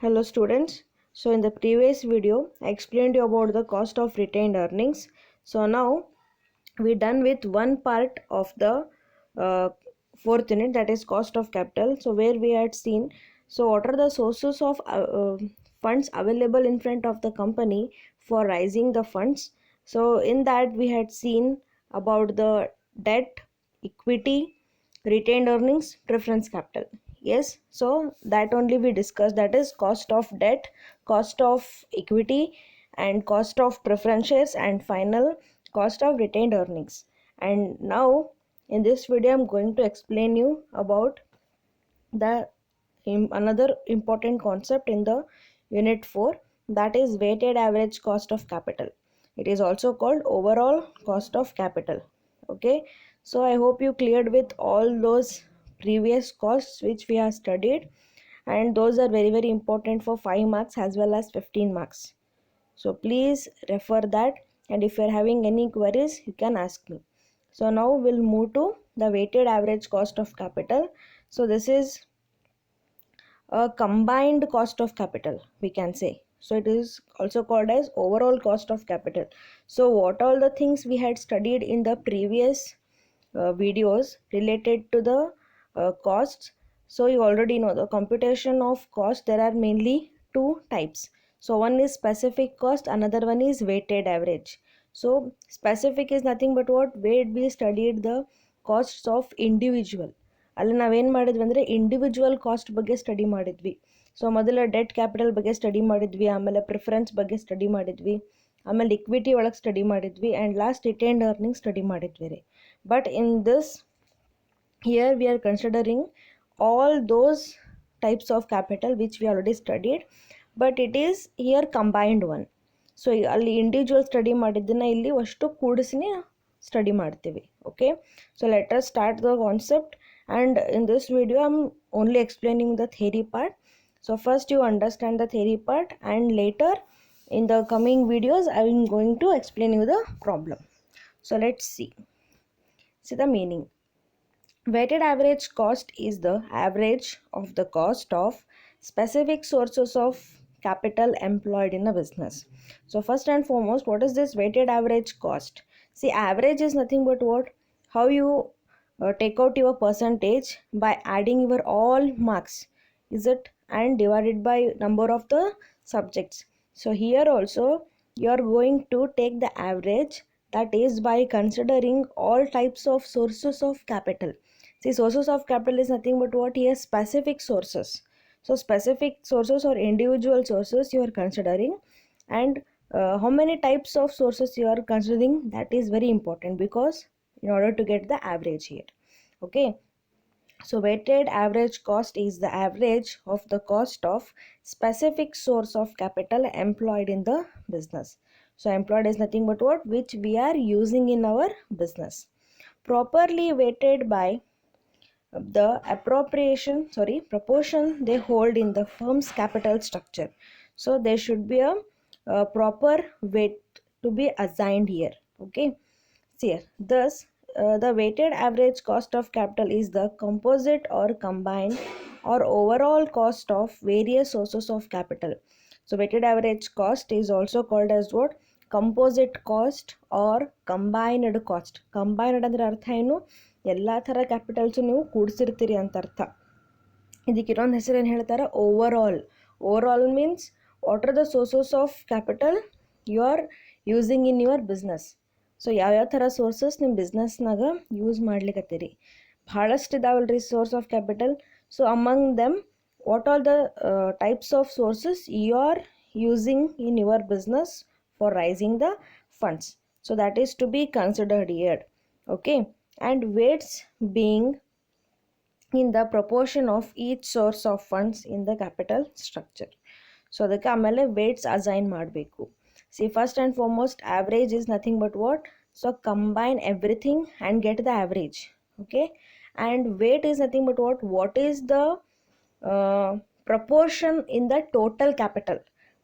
Hello students. So in the previous video I explained you about the cost of retained earnings. So now we're done with one part of the fourth unit, that is cost of capital. So where we had seen, so what are the sources of funds available in front of the company for raising the funds. So in that we had seen about the debt, equity, retained earnings, preference capital. Yes, so that only we discussed, that is cost of debt, cost of equity, and cost of preference shares, and final cost of retained earnings. And now in this video I'm going to explain you about the another important concept in the unit 4, that is weighted average cost of capital. It is also called overall cost of capital. Okay, so I hope you cleared with all those previous costs which we have studied, and those are very important for 5 marks as well as 15 marks. So please refer that, and if you are having any queries you can ask me. So now we'll move to the weighted average cost of capital. So this is a combined cost of capital, we can say. So it is also called as overall cost of capital. So what all the things we had studied in the previous videos related to the costs. So you already know the computation of cost, there are mainly two types. So one is specific cost, another one is weighted average. So specific is nothing but what, where we studied the costs of individual. ಅಲ್ಲಿ ನಾವೇನು ಮಾಡಿದ್ವಿ ಅಂದರೆ individual cost ಬಗ್ಗೆ study ಮಾಡಿದ್ವಿ. So ಮೊದಲ debt capital ಬಗ್ಗೆ study ಮಾಡಿದ್ವಿ, ಆಮೇಲೆ ಪ್ರಿಫರೆನ್ಸ್ ಬಗ್ಗೆ ಸ್ಟಡಿ ಮಾಡಿದ್ವಿ, ಆಮೇಲೆ ಇಕ್ವಿಟಿ ಒಳಗೆ ಸ್ಟಡಿ ಮಾಡಿದ್ವಿ, and last retained earning study ಮಾಡಿದ್ವಿ ರೀ. But in this, here we are considering all those types of capital which we already studied, but it is here combined one. So ಅಲ್ಲಿ individual study ಮಾಡಿದ್ದನ್ನು ಇಲ್ಲಿ ಅಷ್ಟು ಕೂಡಿಸಿನೇ study ಮಾಡ್ತೀವಿ. Okay, so let us start the concept, and in this video I'm only explaining the theory part. So first you understand the theory part, and later in the coming videos I am going to explain you the problem. So let's see the meaning. Weighted average cost is the average of the cost of specific sources of capital employed in a business. So first and foremost, what is this weighted average cost? See, average is nothing but what, how you take out your percentage by adding your all marks, is it, and divided by number of the subjects. So here also you are going to take the average, that is by considering all types of sources of capital. See, sources of capital is nothing but what, here specific sources. So specific sources or individual sources you are considering, and how many types of sources you are considering, that is very important, because in order to get the average here. Okay, so weighted average cost is the average of the cost of specific source of capital employed in the business. So employed is nothing but what, which we are using in our business, properly weighted by the proportion they hold in the firm's capital structure. So there should be a proper weight to be assigned here. Okay, see here, thus the weighted average cost of capital is the composite or combined or overall cost of various sources of capital. So weighted average cost is also called as what, composite cost or combined cost. Combined ಅಂದ್ರೆ ಅರ್ಥ ಏನು, ಎಲ್ಲ ಥರ ಕ್ಯಾಪಿಟಲ್ಸು ನೀವು ಕೂಡಿಸಿರ್ತೀರಿ ಅಂತ ಅರ್ಥ. ಇದಕ್ಕೆ ಇನ್ನೊಂದು ಹೆಸರು ಏನು ಹೇಳ್ತಾರೆ, over all means what are the sources of capital you are using in your business. So ಯಾವ್ಯಾವ ಥರ ಸೋರ್ಸಸ್ ನಿಮ್ಮ ಬಿಸ್ನೆಸ್ನಾಗ ಯೂಸ್ ಮಾಡ್ಲಿಕ್ಕತ್ತೀರಿ, ಭಾಳಷ್ಟು ಇದಾವಲ್ರಿ source of capital. So among them what are the types of sources you are using in your business for raising the funds. So that is to be considered here. Okay, and weights being in the proportion of each source of funds in the capital structure. So ಅದಕ್ಕೆ ಆಮೇಲೆ weights assign ಮಾಡಬೇಕು. See, first and foremost, average is nothing but what, so combine everything and get the average. Okay, and weight is nothing but what is the proportion in the total capital.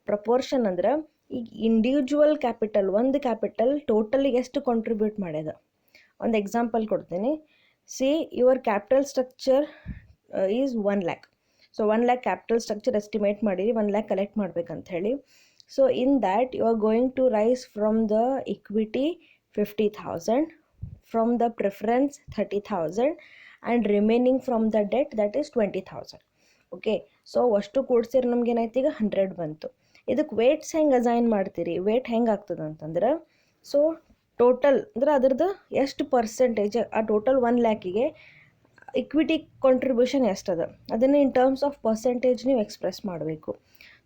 Proportion ಅಂದ್ರೆ ಈಗ individual capital, ಒಂದು capital ಟೋಟಲಿಗೆ ಎಷ್ಟು contribute ಮಾಡ್ಯದ. ಒಂದು example ಕೊಡ್ತೀನಿ. See, your capital structure is 1 lakh. So 1 lakh capital structure estimate ಮಾಡಿರಿ, 1 lakh collect ಮಾಡ್ಬೇಕಂತ ಹೇಳಿ. So in that you are going to raise from the equity 50,000, from the preference 30,000 and remaining from the debt that is 20,000. Okay, so ಅಷ್ಟು ಕೂಡ್ಸಿರಿ ನಮ್ಗೆ ಏನಾಯ್ತು ಈಗ 100 ಬಂತು. ಇದಕ್ಕೆ weights ಹೆಂಗೆ ಅಸೈನ್ ಮಾಡ್ತೀರಿ, ವೇಟ್ ಹೆಂಗೆ ಆಗ್ತದೆ ಅಂತಂದ್ರೆ, ಸೊ ಟೋಟಲ್ ಅಂದ್ರೆ ಅದ್ರದ್ದು ಎಷ್ಟು ಪರ್ಸೆಂಟೇಜ್ ಆ ಟೋಟಲ್ 1 ಲ್ಯಾಕಿಗೆ ಇಕ್ವಿಟಿ ಕಾಂಟ್ರಿಬ್ಯೂಷನ್ ಎಷ್ಟದ ಅದನ್ನು ಇನ್ ಟರ್ಮ್ಸ್ ಆಫ್ ಪರ್ಸೆಂಟೇಜ್ ನೀವು ಎಕ್ಸ್ಪ್ರೆಸ್ ಮಾಡಬೇಕು.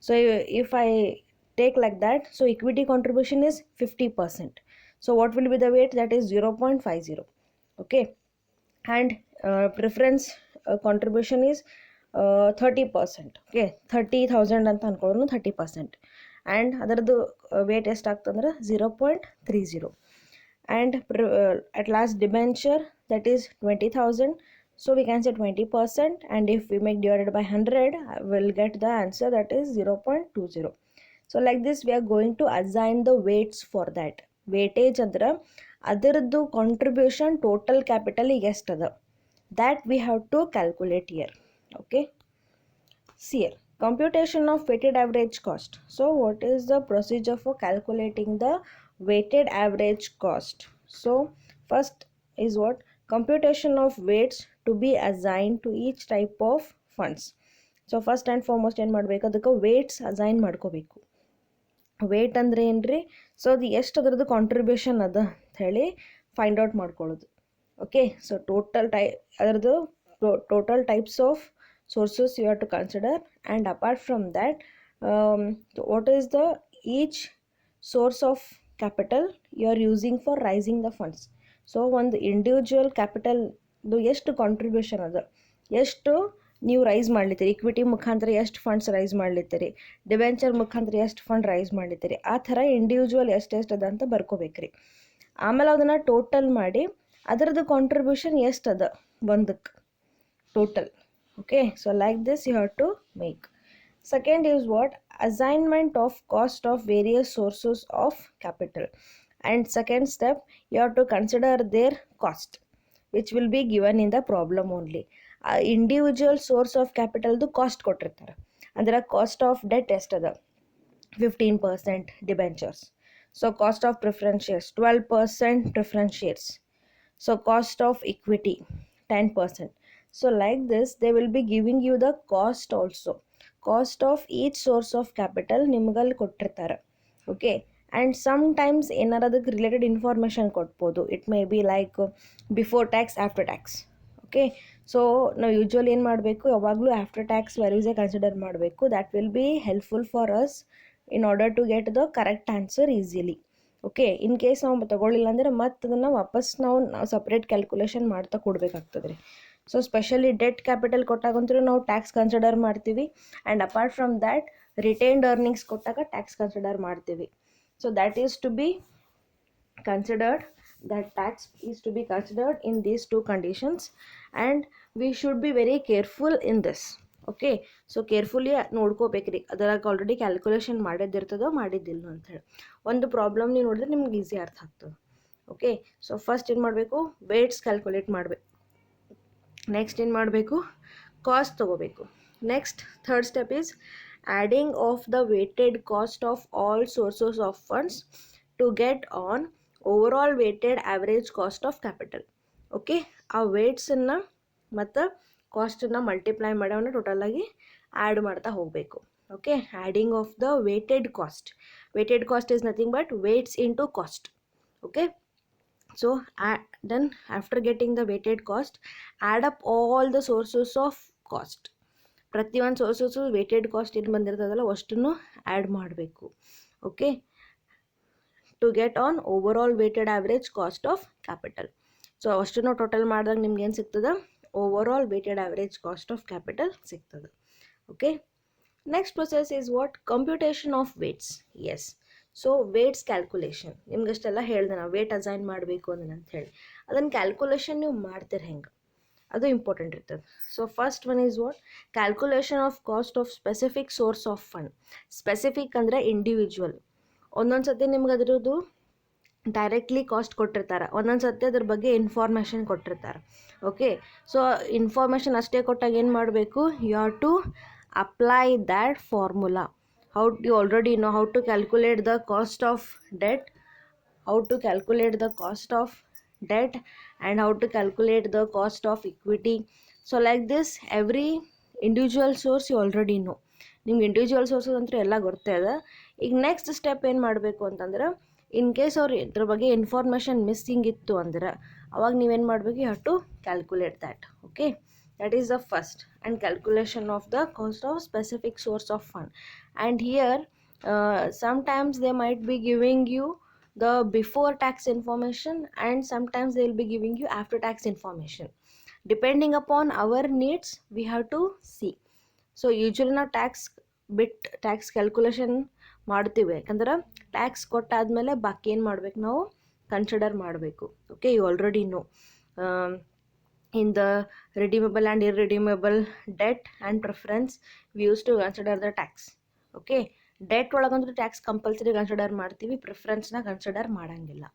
So if I take like that, so equity contribution is 50%. So what will be the weight? That is 0.50. Okay, and preference contribution is 30%. Okay, 30,000 ಅಂತ ಅನ್ಕೊಳ್ಳೋಣ, 30%. and ಅದರದ್ದು weight ಎಷ್ಟಾಗ್ತಂದ್ರೆ 0.30. and at last debenture, that is 20,000. so we can say 20%, and if we make divided by 100, we'll get the answer, that is 0.20. so like this we are going to assign the weights for that. Weightage ಅಂದ್ರೆ ಅದರದ್ದು contribution total ಕ್ಯಾಪಿಟಲಿಗೆ ಎಷ್ಟದ, that we have to calculate here. Okay, see here computation of weighted average cost. So what is the procedure for calculating the weighted average cost? So first is what computation of weights to be assign to each type of funds. So first and foremost ಏನು ಮಾಡಬೇಕು, ಅದಕ್ಕೆ weights assign ಮಾಡ್ಕೋಬೇಕು. Wait ಅಂದರೆ ಏನು ರೀ, so ಅದು ಎಷ್ಟು ಅದರದ್ದು ಕಾಂಟ್ರಿಬ್ಯೂಷನ್ ಅದ ಅಂತ ಹೇಳಿ ಫೈಂಡ್ ಔಟ್ ಮಾಡ್ಕೊಳ್ಳೋದು. ಓಕೆ, ಸೊ ಅದರದ್ದು total types of sources you have to consider, and apart from that what is the each source of capital you are using for raising the funds. So ಒಂದು individual ಕ್ಯಾಪಿಟಲ್ದು ಎಷ್ಟು contribution ಅದ, ಎಷ್ಟು ನೀವು rice ಮಾಡ್ಲಿತ್ತೀರಿ, equity ಮುಖಾಂತರ ಎಷ್ಟು funds rice ಮಾಡ್ಲಿತ್ತೀರಿ, debenture ಮುಖಾಂತರ ಎಷ್ಟು ಫಂಡ್ ರೈಸ್ ಮಾಡ್ಲಿತ್ತೀರಿ, ಆ ಥರ ಇಂಡಿವಿಜುವಲ್ ಎಷ್ಟೆಷ್ಟು ಅದ ಅಂತ ಬರ್ಕೋಬೇಕ್ರಿ. ಆಮೇಲೆ ಅದನ್ನು ಟೋಟಲ್ ಮಾಡಿ ಅದರದ್ದು ಕಾಂಟ್ರಿಬ್ಯೂಷನ್ ಎಷ್ಟು ಅದ ಒಂದಕ್ಕೆ total. Okay, so like this you have to make. Second is what assignment of cost of various sources of capital. And second step you have to consider their cost which will be given in the problem only. Individual source of ಕ್ಯಾಪಿಟಲ್ದು cost ಕೊಟ್ಟಿರ್ತಾರೆ, ಅಂದ್ರೆ cost of debt ಎಷ್ಟದ 15% debentures. So cost of preference shares 12% preference shares. So cost of equity 10%. So like this they will be giving you the cost also. Cost of each source of capital ನಿಮ್ಗಲ್ಲಿ ಕೊಟ್ಟಿರ್ತಾರೆ. Okay, and sometimes ಏನಾರು ಅದಕ್ಕೆ related information ಕೊಡ್ಬೋದು. It may be like before tax, after tax. Okay, so ನಾವು usually ಏನು ಮಾಡಬೇಕು, ಯಾವಾಗಲೂ after tax ವ್ಯಾಲ್ಯೂಸೇ ಕನ್ಸಿಡರ್ ಮಾಡಬೇಕು. That will be helpful for us in order to get the correct answer easily. Okay, in case ನಾವು ತೊಗೊಳ್ಳಿಲ್ಲ ಅಂದರೆ ಮತ್ತೆ ಅದನ್ನು ವಾಪಸ್ ನಾವು ಸಪ್ರೇಟ್ ಕ್ಯಾಲ್ಕುಲೇಷನ್ ಮಾಡ್ತಾ ಕೊಡಬೇಕಾಗ್ತದೆ ರೀ. ಸೊ ಸ್ಪೆಷಲಿ ಡೆಟ್ ಕ್ಯಾಪಿಟಲ್ ಕೊಟ್ಟಾಗಂತೂ ನಾವು ಟ್ಯಾಕ್ಸ್ ಕನ್ಸಿಡರ್ ಮಾಡ್ತೀವಿ, and apart from that retained earnings ಕೊಟ್ಟಾಗ ಟ್ಯಾಕ್ಸ್ ಕನ್ಸಿಡರ್ ಮಾಡ್ತೀವಿ. So that is to be considered, that tax is to be considered in these two conditions, and we should be very careful in this. Okay, so carefully ನೋಡ್ಕೋಬೇಕ್ರಿ, ಅದರಾಗ already calculation ಮಾಡಿದ್ದಿರ್ತದೋ ಮಾಡಿದ್ದಿಲ್ಲ ಅಂಥೇಳಿ. ಒಂದು problem ನೀವು ನೋಡಿದ್ರೆ ನಿಮ್ಗೆ easy ಅರ್ಥ ಆಗ್ತದೆ. Okay, so first ಏನು ಮಾಡಬೇಕು, ವೇಟ್ಸ್ ಕ್ಯಾಲ್ಕುಲೇಟ್ ಮಾಡಬೇಕು. ನೆಕ್ಸ್ಟ್ ಏನು ಮಾಡಬೇಕು, ಕಾಸ್ಟ್ ತೊಗೋಬೇಕು. Next third step is adding of the weighted cost of all sources of funds to get on overall weighted average cost of capital. Okay, ಆ ವೇಟ್ಸನ್ನು ಮತ್ತು ಕಾಸ್ಟನ್ನು multiply ಮಾಡಿ ಅವನ್ನ ಟೋಟಲಾಗಿ ಆ್ಯಡ್ ಮಾಡ್ತಾ ಹೋಗಬೇಕು. Okay, adding of the weighted cost. Weighted cost is nothing but weights into cost. Okay, so then after getting the weighted cost, add up all the sources of cost. ಪ್ರತಿಯೊಂದು ಸೋರ್ಸಸ್ಸು weighted cost ಏನು ಬಂದಿರ್ತದಲ್ಲ ಅಷ್ಟನ್ನು add ಮಾಡಬೇಕು. Okay, to get on overall weighted average cost of capital. So ಅಷ್ಟನ್ನು total ಮಾಡಿದಾಗ ನಿಮ್ಗೆ ಏನು ಸಿಗ್ತದೆ, overall weighted average cost of capital ಸಿಗ್ತದೆ. Okay, next process is what, computation of weights. Yes, so weights calculation ನಿಮ್ಗಷ್ಟೆಲ್ಲ ಹೇಳ್ದೆ ನಾವು ವೇಟ್ ಅಸೈನ್ ಮಾಡಬೇಕು ಅಂತ ಹೇಳಿ. ಅದನ್ನು ಕ್ಯಾಲ್ಕುಲೇಷನ್ ನೀವು ಮಾಡ್ತೀರಿ ಹೆಂಗೆ, ಅದು ಇಂಪಾರ್ಟೆಂಟ್ ಇರ್ತದೆ. So first one is what, calculation of cost of specific source of fund. Specific ಅಂದರೆ ಇಂಡಿವಿಜುವಲ್. ಒಂದೊಂದು ಸತಿ ನಿಮ್ಗೆ ಅದರದ್ದು ಡೈರೆಕ್ಟ್ಲಿ ಕಾಸ್ಟ್ ಕೊಟ್ಟಿರ್ತಾರೆ, ಒಂದೊಂದು ಸತಿ ಅದ್ರ ಬಗ್ಗೆ ಇನ್ಫಾರ್ಮೇಷನ್ ಕೊಟ್ಟಿರ್ತಾರೆ. ಓಕೆ, ಸೊ ಇನ್ಫಾರ್ಮೇಷನ್ ಅಷ್ಟೇ ಕೊಟ್ಟಾಗ ಏನು ಮಾಡಬೇಕು, you have to apply that formula. You already know how to calculate the cost of debt, how to calculate the cost of debt, and how to calculate the cost of equity. So like this every individual source you already know. ನಿಮ್ಗೆ individual sources ಅಂತೂ ಎಲ್ಲ ಗೊತ್ತೇ ಇದೆ. ಈಗ next step ಏನು ಮಾಡಬೇಕು ಅಂತಂದ್ರೆ, in case ಅವ್ರು ಇದ್ರ ಬಗ್ಗೆ ಇನ್ಫಾರ್ಮೇಷನ್ ಮಿಸ್ಸಿಂಗ್ ಇತ್ತು ಅಂದ್ರೆ ಅವಾಗ ನೀವೇನು ಮಾಡಬೇಕು, you have to calculate that. Okay, that is the first, and calculation of the cost of specific source of fund. And here sometimes they might be giving you the before tax information, and sometimes they will be giving you after tax information. Depending upon our needs we have to see. So usually ನಾವು tax calculation ಮಾಡ್ತೀವಿ, ಯಾಕಂದ್ರೆ tax ಕೊಟ್ಟಾದಮೇಲೆ ಬಾಕಿ ಏನು ಮಾಡ್ಬೇಕು, ನಾವು consider ಮಾಡಬೇಕು. Okay, you already know in the redeemable and irredeemable debt and preference we used to consider the tax. Okay, debt ಒಳಗಂತೂ tax compulsory consider ಮಾಡ್ತೀವಿ, ಪ್ರಿಫರೆನ್ಸ್ನ ಕನ್ಸಿಡರ್ ಮಾಡೋಂಗಿಲ್ಲ.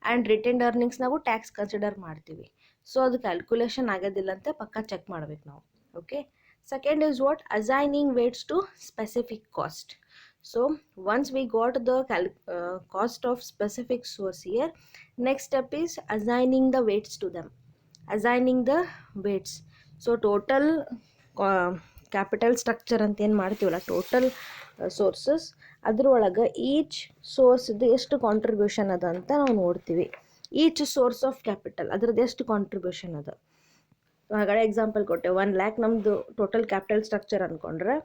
ಆ್ಯಂಡ್ ರಿಟೇನ್ಡ್ ಅರ್ನಿಂಗ್ಸ್ನಾಗೂ ಟ್ಯಾಕ್ಸ್ ಕನ್ಸಿಡರ್ ಮಾಡ್ತೀವಿ. ಸೊ ಅದು ಕ್ಯಾಲ್ಕುಲೇಷನ್ ಆಗೋದಿಲ್ಲ ಅಂತ ಪಕ್ಕ ಚೆಕ್ ಮಾಡ್ಬೇಕು ನಾವು. Okay, second is what, assigning weights to specific cost. So once we got the cost of specific source here, next step is assigning the weights to them. Assigning the weights. So total capital structure ಅಂತ ಏನು ಮಾಡ್ತೀವಲ್ಲ, total sources, ಅದ್ರೊಳಗೆ each ಸೋರ್ಸ್ದು ಎಷ್ಟು contribution ಅದ ಅಂತ ನಾವು ನೋಡ್ತೀವಿ. Each source of capital ಅದ್ರದ್ದು ಎಷ್ಟು ಕಾಂಟ್ರಿಬ್ಯೂಷನ್ ಅದ. ಹಾಗಾದ್ರೆ ಎಕ್ಸಾಂಪಲ್ ಕೊಟ್ಟೆ, 1 lakh ನಮ್ಮದು ಟೋಟಲ್ ಕ್ಯಾಪಿಟಲ್ ಸ್ಟ್ರಕ್ಚರ್ ಅಂದ್ಕೊಂಡ್ರೆ,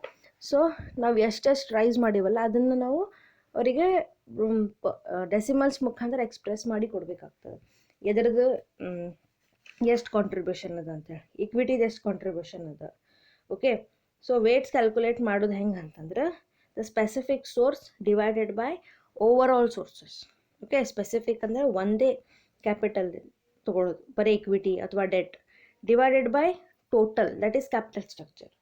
ಸೊ ನಾವು ಎಷ್ಟೆಷ್ಟು ರೈಸ್ ಮಾಡಿವಲ್ಲ ಅದನ್ನು ನಾವು ಅವರಿಗೆ ಡೆಸಿಮಲ್ಸ್ ಮುಖಾಂತರ ಎಕ್ಸ್ಪ್ರೆಸ್ ಮಾಡಿ ಕೊಡಬೇಕಾಗ್ತದೆ. ಎದ್ರದ್ದು ಎಷ್ಟು ಕಾಂಟ್ರಿಬ್ಯೂಷನ್ ಅದ ಅಂತೇಳಿ, ಇಕ್ವಿಟಿದು ಎಷ್ಟು ಕಾಂಟ್ರಿಬ್ಯೂಷನ್ ಅದ. ಓಕೆ, ಸೊ ವೇಟ್ಸ್ ಕ್ಯಾಲ್ಕುಲೇಟ್ ಮಾಡೋದು ಹೆಂಗೆ ಅಂತಂದ್ರೆ, the specific source divided by over all sources. Okay, specific ಅಂದರೆ ಒಂದೇ ಕ್ಯಾಪಿಟಲ್ ತೊಗೊಳ್ಳೋದು, ಬರೀ ಇಕ್ವಿಟಿ ಅಥವಾ debt, divided by total, that is capital structure.